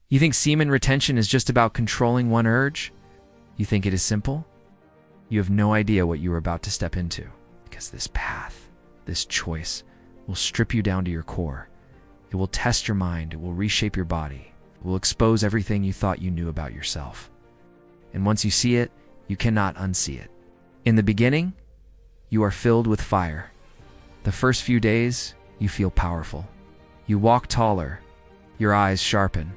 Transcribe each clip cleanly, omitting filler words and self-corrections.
You think semen retention is just about controlling one urge? You think it is simple? You have no idea what you are about to step into, because this path, this choice, will strip you down to your core. It will test your mind, it will reshape your body, it will expose everything you thought you knew about yourself. And once you see it, you cannot unsee it. In the beginning, you are filled with fire. The first few days, you feel powerful. You walk taller, your eyes sharpen.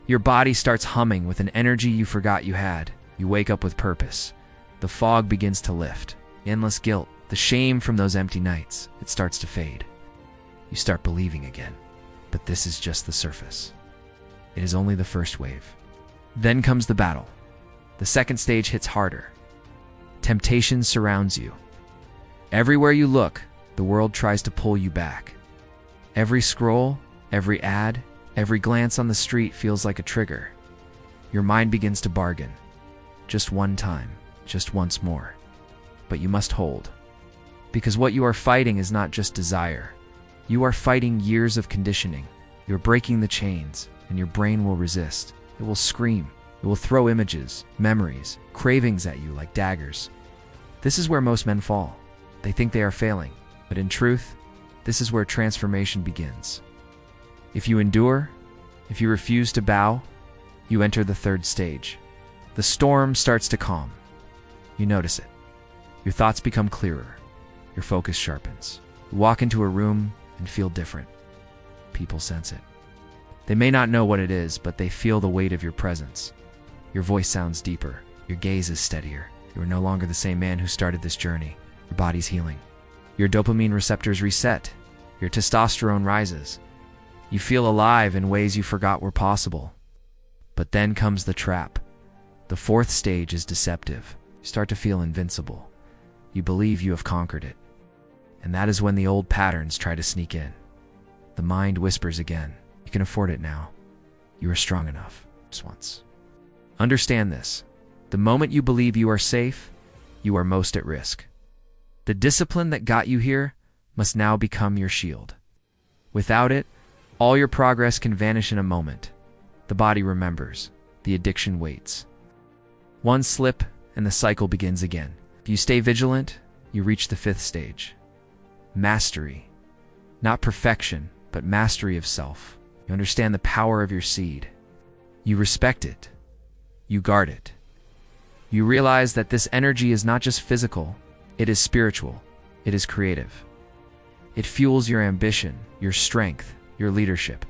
Your body starts humming with an energy you forgot you had. You wake up with purpose. The fog begins to lift. Endless guilt, the shame from those empty nights, it starts to fade. You start believing again. But this is just the surface. It is only the first wave. Then comes the battle. The second stage hits harder. Temptation surrounds you. Everywhere you look, the world tries to pull you back. Every scroll, every ad, every glance on the street feels like a trigger. Your mind begins to bargain. Just one time, just once more. But you must hold. Because what you are fighting is not just desire. You are fighting years of conditioning. You're breaking the chains, and your brain will resist. It will scream. It will throw images, memories, cravings at you like daggers. This is where most men fall. They think they are failing, but in truth, this is where transformation begins. If you endure, if you refuse to bow, you enter the third stage. The storm starts to calm. You notice it. Your thoughts become clearer. Your focus sharpens. You walk into a room and feel different. People sense it. They may not know what it is, but they feel the weight of your presence. Your voice sounds deeper. Your gaze is steadier. You are no longer the same man who started this journey. Your body's healing. Your dopamine receptors reset. Your testosterone rises. You feel alive in ways you forgot were possible. But then comes the trap. The fourth stage is deceptive. You start to feel invincible. You believe you have conquered it. And that is when the old patterns try to sneak in. The mind whispers again. You can afford it now. You are strong enough. Just once. Understand this. The moment you believe you are safe, you are most at risk. The discipline that got you here must now become your shield. Without it, all your progress can vanish in a moment. The body remembers. The addiction waits. One slip, and the cycle begins again. If you stay vigilant, you reach the fifth stage. Mastery. Not perfection, but mastery of self. You understand the power of your seed. You respect it. You guard it. You realize that this energy is not just physical, it is spiritual, it is creative. It fuels your ambition, your strength, your leadership.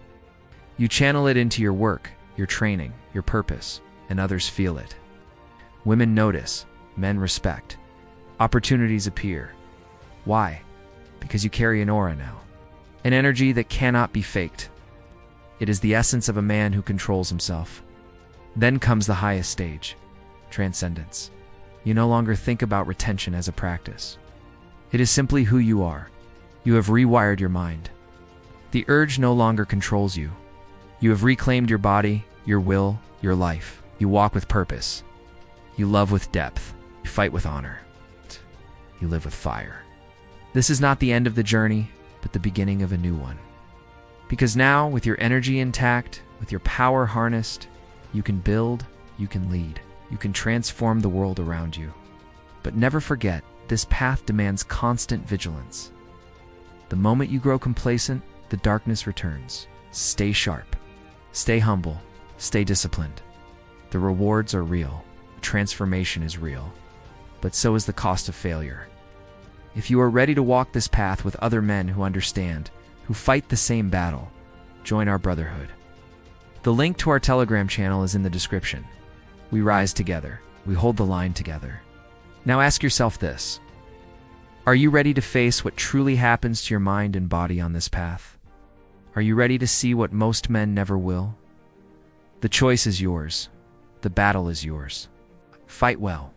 You channel it into your work, your training, your purpose, and others feel it. Women notice, men respect. Opportunities appear. Why? Because you carry an aura now. An energy that cannot be faked. It is the essence of a man who controls himself. Then comes the highest stage, transcendence. You no longer think about retention as a practice. It is simply who you are. You have rewired your mind. The urge no longer controls you. You have reclaimed your body, your will, your life. You walk with purpose. You love with depth. You fight with honor. You live with fire. This is not the end of the journey, but the beginning of a new one. Because now, with your energy intact, with your power harnessed, you can build, you can lead, you can transform the world around you. But never forget, this path demands constant vigilance. The moment you grow complacent, the darkness returns. Stay sharp, stay humble, stay disciplined. The rewards are real, the transformation is real, but so is the cost of failure. If you are ready to walk this path with other men who understand, who fight the same battle, join our brotherhood. The link to our Telegram channel is in the description. We rise together. We hold the line together. Now ask yourself this. Are you ready to face what truly happens to your mind and body on this path? Are you ready to see what most men never will? The choice is yours. The battle is yours. Fight well.